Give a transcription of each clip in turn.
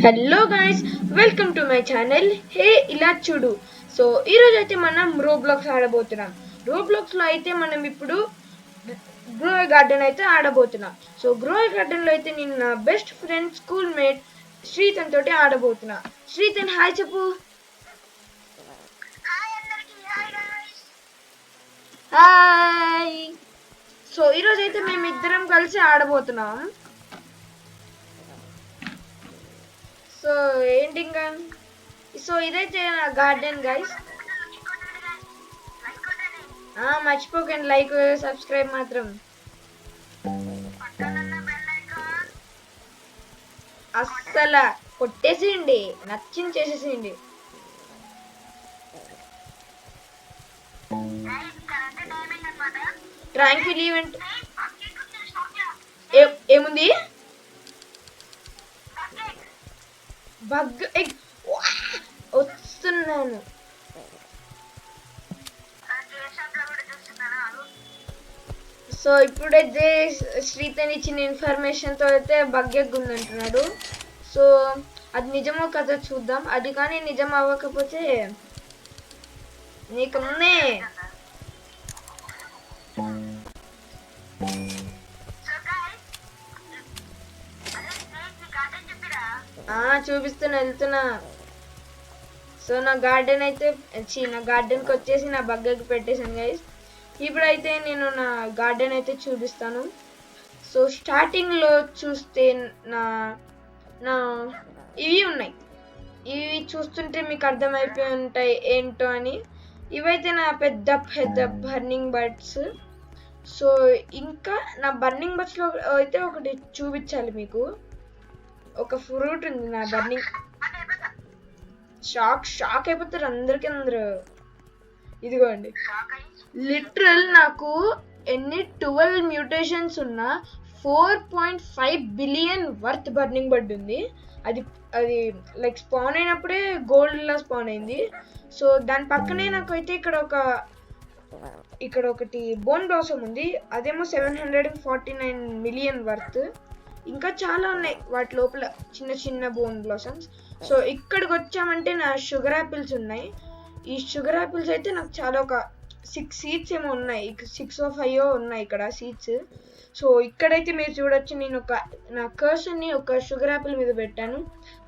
Hello guys, welcome to my channel. Hey ఇలా చూడు. So ఈరోజు అయితే మనం రోబ్లాక్స్ ఆడబోతున్నాం. రోబ్లాక్స్లో అయితే మనం ఇప్పుడు గ్రోయ్ గార్డెన్ అయితే ఆడబోతున్నాం. సో గ్రోయ్ గార్డెన్లో అయితే నేను నా best friend school mate Srithan తోటి ఆడబోతున్నా. శ్రీతన్ హాయ్ చెప్పు. హాయ్. సో ఈరోజు అయితే మేమిద్దరం కలిసి ఆడబోతున్నాం. సో ఏంటి ఇంకా, సో ఇదైతే నా గార్డెన్ గైస్. మర్చిపోకండి లైక్ సబ్స్క్రైబ్ మాత్రం. అస్సలు కొట్టేసేయండి, నచ్చింది చేసేసేయండి. ట్రాంక్విల్ ఈవెంట్ ఏముంది? బగ్ ఎగ్ వస్తున్నాను. సో ఇప్పుడైతే శ్రీతన్ ఇచ్చిన ఇన్ఫర్మేషన్తో అయితే బగ్ ఎగ్ ఉందంటున్నాడు. సో అది నిజమో కథ చూద్దాం. అది కానీ నిజం అవ్వకపోతే నీకు ముందే చూపిస్తున్నా, వెళ్తున్నా. సో నా గార్డెన్ అయితే నా గార్డెన్కి వచ్చేసి నా బగ్గకి పెట్టేశాను గైస్. ఇప్పుడైతే నేను నా గార్డెన్ అయితే చూపిస్తాను. సో స్టార్టింగ్లో చూస్తే నా నా ఇవి ఉన్నాయి. ఇవి చూస్తుంటే మీకు అర్థమైపోయి ఉంటాయి ఏంటో అని. ఇవైతే నా పెద్ద పెద్ద బర్నింగ్ బర్డ్స్. సో ఇంకా నా బర్నింగ్ బర్డ్స్లో అయితే ఒకటి చూపించాలి మీకు. ఒక ఫ్రూట్ ఉంది నా బర్నింగ్. షాక్ అయిపోతారు అందరు. ఇదిగోండి, లిటరల్ నాకు ఎన్ని 12 మ్యూటేషన్స్ ఉన్నా 4.5 బిలియన్ వర్త్ బర్నింగ్ బర్డ్ ఉంది. అది అది లైక్ స్పాన్ అయినప్పుడే గోల్డ్లా స్పాన్ అయింది. సో దాని పక్కనే నాకైతే ఇక్కడ ఒకటి బోన్ బ్లాసమ్ ఉంది. అదేమో 749 మిలియన్ వర్త్. ఇంకా చాలా ఉన్నాయి వాటి లోపల చిన్న చిన్న బోన్ బ్లాసమ్స్. సో ఇక్కడికి వచ్చామంటే నా షుగర్ యాపిల్స్ ఉన్నాయి. ఈ షుగర్ యాపిల్స్ అయితే నాకు చాలా ఒక 6 సీడ్స్ ఏమో ఉన్నాయి, 6 or 5 ఉన్నాయి ఇక్కడ సీడ్స్. సో ఇక్కడైతే మీరు చూడొచ్చు, నేను నా కర్సర్ని ఒక షుగర్ యాపిల్ మీద పెట్టాను.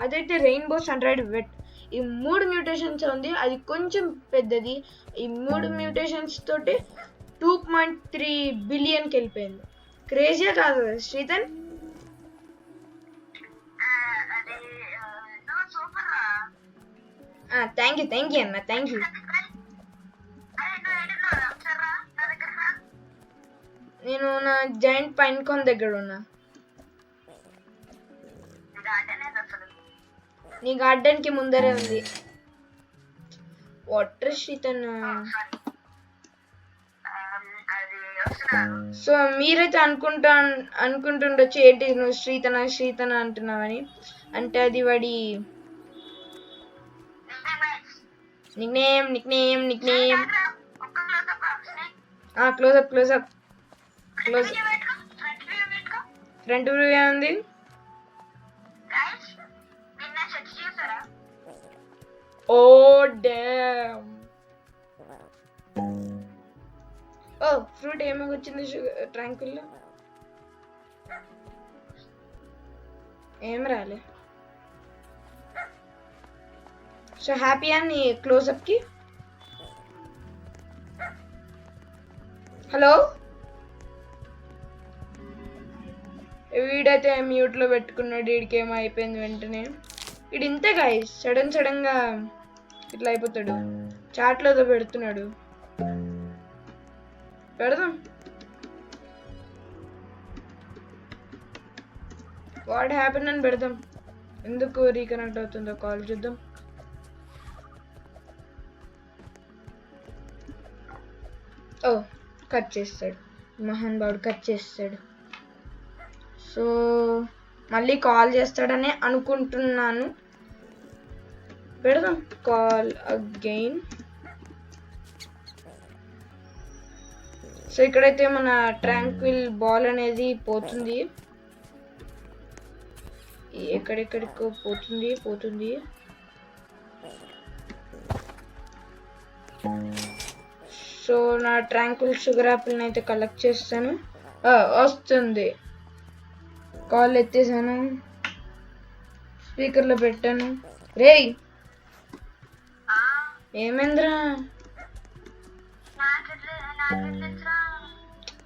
అదైతే రెయిన్బో సన్రైడ్ వెట్. ఈ 3 మ్యూటేషన్స్ ఉంది, అది కొంచెం పెద్దది. ఈ 3 మ్యూటేషన్స్ తోటి 2.3 బిలియన్కి వెళ్ళిపోయింది. క్రేజీగా కాదు శ్రీతన్? థ్యాంక్ యూ అన్న, థ్యాంక్ యూ. నేను నా జాయింట్ పైన్ కాన్ దగ్గర ఉన్నా. నీ గార్డెన్ కి ముందరే ఉంది వాటర్ శ్రీతన్. సో మీరైతే అనుకుంటుండొచ్చు ఏంటి నువ్వు శ్రీతన అంటున్నావని. అంటే అది వాడి నిక్నేమ్. క్లోజప్ ఫ్రంట్ వ్యూ ఏముంది? Oh damn. ఓ ఫ్రూట్ ఏమో వచ్చింది ట్రాంక్విల్. ఏం రాలే. సో హ్యాపీ అని క్లోజప్ కి. హలో, వీడైతే మ్యూట్లో పెట్టుకున్నాడు. వీడికి ఏమో అయిపోయింది వెంటనే. వీడు ఇంతే గాయస్, సడన్ గా ఇట్లా అయిపోతాడు. చాట్లో పెడుతున్నాడు. పెడదాం. వాట్ హ్యాపెన్ అని పెడదాం. ఎందుకు రీకనెక్ట్ అవుతుందో కాల్ చూద్దాం. ఓ కట్ చేస్తాడు, మహాన్ బాబు కట్ చేస్తాడు. సో మళ్ళీ కాల్ చేస్తాడని అనుకుంటున్నాను. పెడదాం కాల్ అగైన్. సో ఇక్కడైతే మన ట్రాంక్విల్ బాల్ అనేది పోతుంది. ఎక్కడెక్కడికో పోతుంది. సో నా ట్రాంక్విల్ షుగర్ యాపిల్ని అయితే కలెక్ట్ చేస్తాను. వస్తుంది. కాల్ ఎత్తేసాను, స్పీకర్లో పెట్టాను. రేయ్ ఏమేంద్రా,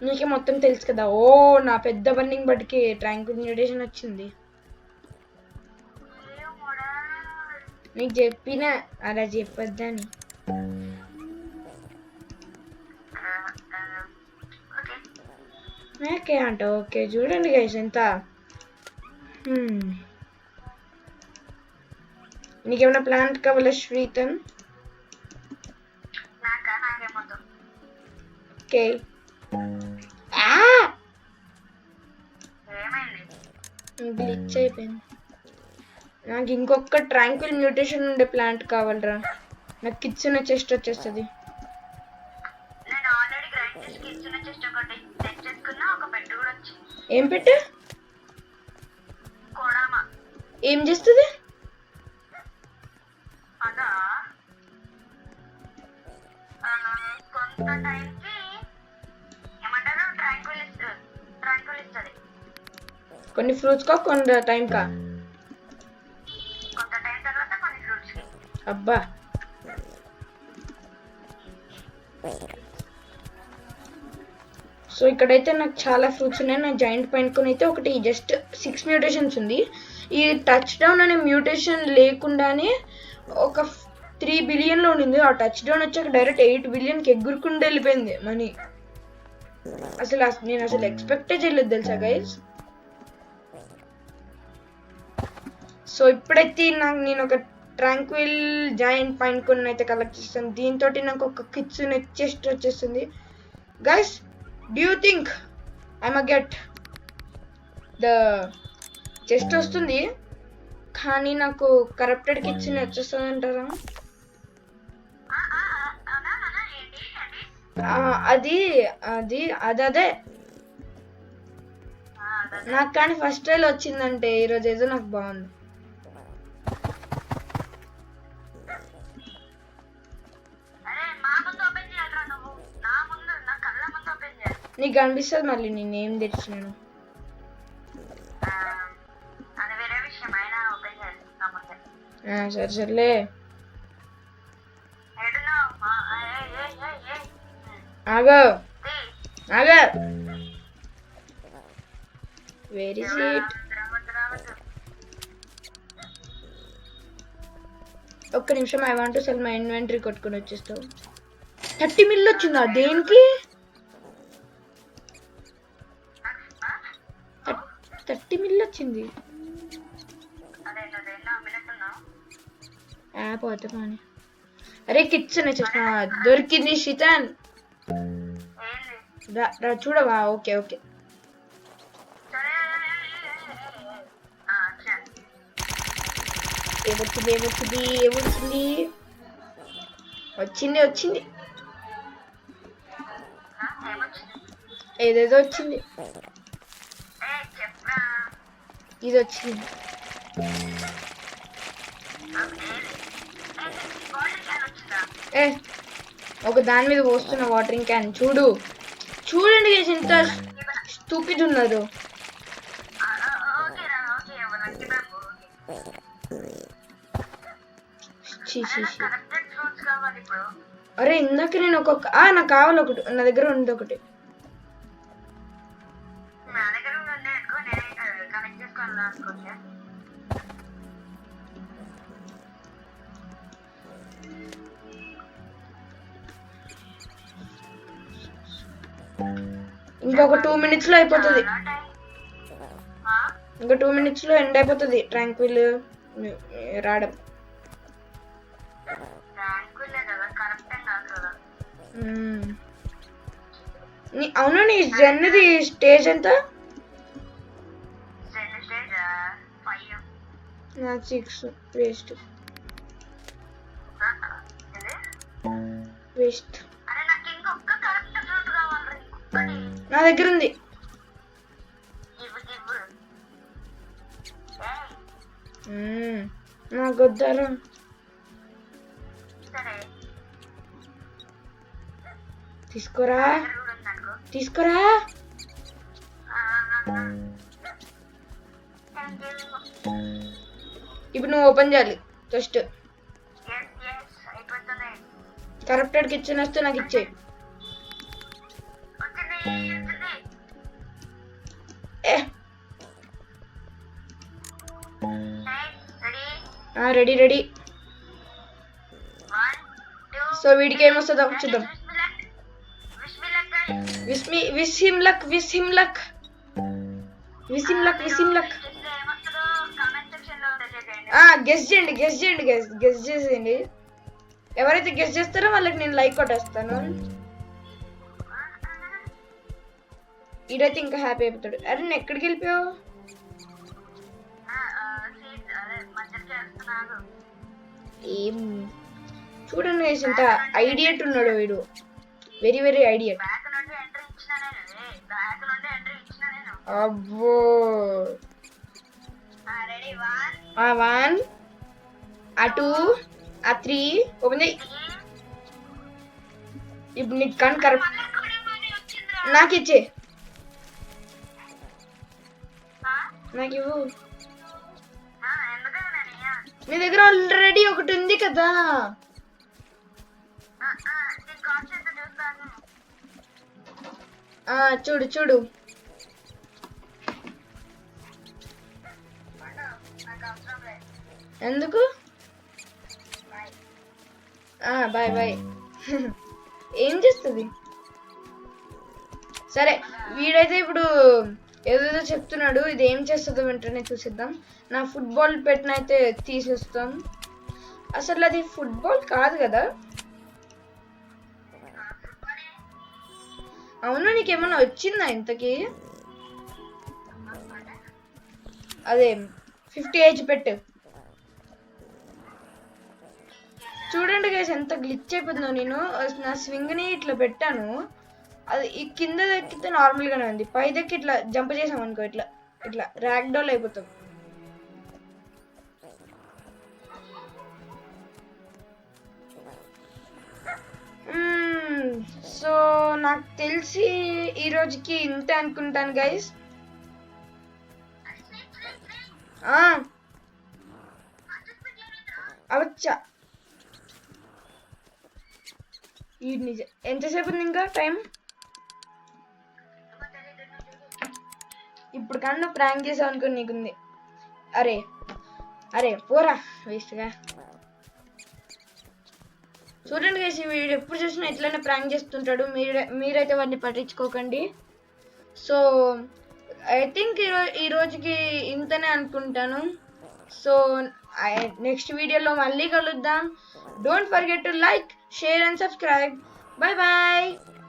నీకే మొత్తం తెలుసు కదా. ఓ నా పెద్ద బన్నింగ్ బట్టికి ట్రాంక్విల్ మ్యూటేషన్ వచ్చింది. నీకు చెప్పిన అలా చెప్పొద్దని. ఓకే అంట. ఓకే చూడండి గైస్ ఎంత. నీకేమైనా ప్లాంట్ కావాలా శ్రీతన్? ఓకే. గ్లిచ్ అయిపోయింది. నాకు ఇంకొక ట్రాంక్విల్ మ్యూటేషన్ ఉండే ప్లాంట్ కావాలరా. నాకు కిచెన్ చెస్ట్ వచ్చేస్తుంది. ఏం పెట్టు? ఏం చేస్తుంది? కొన్ని ఫ్రూట్స్ కా కొంత టైం కా? అబ్బా సో ఇక్కడైతే నాకు చాలా ఫ్రూట్స్ ఉన్నాయి. నా జాయింట్ పాయింట్ కొని అయితే ఒకటి జస్ట్ 6 మ్యూటేషన్స్ ఉంది. ఈ టచ్ డౌన్ అనే మ్యూటేషన్ లేకుండానే ఒక 3 బిలియన్లో ఉండింది. ఆ టచ్ డౌన్ వచ్చాక డైరెక్ట్ 8 బిలియన్కి ఎగురుకుండా వెళ్ళిపోయింది మనీ. నేను అసలు ఎక్స్పెక్టే చేయలేదు తెలుసా గైస్. సో ఇప్పుడైతే నేను ఒక ట్రాంక్విల్ జాయింట్ పాయింట్ కొన్ని అయితే కలెక్ట్ చేస్తాను. దీంతో నాకు ఒక కిచెన్ చెస్ట్ వచ్చేస్తుంది. Guys do you think I మ గెట్ ద చెస్ట్ వస్తుంది కానీ నాకు కరప్టెడ్ కిచెన్ వచ్చేస్తుంది అంటారా? అదే నాకు కానీ ఫస్ట్ ట్రైల్ వచ్చిందంటే ఈరోజు ఏదో నాకు బాగుంది. నీకు కనిపిస్తుంది మళ్ళీ నేనేం తెచ్చినాను. సరేలే ఆగో వెరీ స్వీట్. ఒక్క నిమిషం, I want to cell my inventory కొట్టుకొని వచ్చేస్తావు. 30 మిల్ వచ్చిందా? దేనికి 30 మిల్ వచ్చింది? పోతే పోనీ. అరే కిచెన్ వచ్చేసిన దొరికింది శితన్. చూడవా? ఓకే వచ్చింది ఏదేదో వచ్చింది. ఇది వచ్చింది. ఒక దాని మీద పోస్తున్న వాటరింగ్ క్యాన్ చూడండి ఎంత స్టూపిడ్ ఉన్నారు. అరే ఇందాక నేను నాకు కావాలి ఒకటి. నా దగ్గర ఉంది ఒకటి. ఇంకొక 2 minutes లో అయిపోతుంది. ఇంకా 2 minutes లో ఎండ్ అయిపోతుంది ట్రాంక్విల్ రావడం. అవును నీ జెన్ది స్టేజ్ ఎంత? నా 6. వేస్ట్. నా దగ్గర ఉంది. నాకు వద్దారా. తీసుకోరా తీసుకోరా. ఇప్పుడు నువ్వు ఓపెన్ చేయాలి జస్ట్. కరప్టెడ్ కిచెన్ వస్తే నాకు ఇచ్చే. Ready ready. సో వీడికి ఏమొస్తుందో చూద్దాం. Wish him luck wish him luck wish him luck wish him luck. Guess చేయండి గెస్ చేయండి గెస్ చేసేయండి. ఎవరైతే గెస్ చేస్తారో వాళ్ళకి నేను లైక్ కొట్టేస్తాను. ఈడైతే ఇంకా హ్యాపీ అయిపోతాడు. అరే నేను ఎక్కడికి వెళ్ళిపోయావు? ఏం చూడండి గైస్, ఇంత ఐడియట్ ఉన్నాడు వీడు. Very very idiot. అబ్బో. 1 2 3 ఓపెన్ చేయి. ఇప్పుడు నీకు కన్ కరెక్ట్ నాకు ఇచ్చే. నాకు ఇవ్వు. నీ దగ్గర ఆల్రెడీ ఒకటి ఉంది కదా. చూడు చూడు. ఎందుకు? Bye bye. ఏం చేస్తుంది? సరే వీడైతే ఇప్పుడు ఏదేదో చెప్తున్నాడు. ఇది ఏం చేస్తుందో వెంటనే చూసిద్దాం. నా ఫుట్బాల్ పెట్టినైతే తీసేస్తాం. అసలు అది ఫుట్బాల్ కాదు కదా. అవునా, నీకేమన్నా వచ్చిందా ఇంతకీ? అదే 50 ఏజ్ పెట్టు. చూడండి గైస్ ఎంత గ్లిచ్ అయిపోతుందో. నేను నా స్వింగ్ని ఇట్లా పెట్టాను, అది ఈ కింద దక్కితే నార్మల్గానే ఉంది, పై దక్కి ఇట్లా జంప్ చేసాం అనుకో ఇట్లా ఇట్లా ర్యాక్ డౌల్ అయిపోతాం. సో నాకు తెలిసి ఈ రోజుకి ఇంతే అనుకుంటాను గైస్. అవచ్చా ఈ నిజం. ఎంతసేపు ఉంది ఇంకా టైం? ఇప్పుడు కన్నా ప్రాంక్ చేసావు అనుకుని నీకుంది. అరే అరే పోరా వేస్ట్గా. చూడండి గైస్, వీడు ఎప్పుడు చూసినా ఇట్లనే ప్రాంక్ చేస్తుంటాడు. మీరైతే వాడిని పట్టించుకోకండి. సో ఐ థింక్ ఈ రోజుకి ఇంతనే అనుకుంటాను. సో నెక్స్ట్ వీడియోలో మళ్ళీ కలుద్దాం. Don't forget to like, share and subscribe. Bye bye.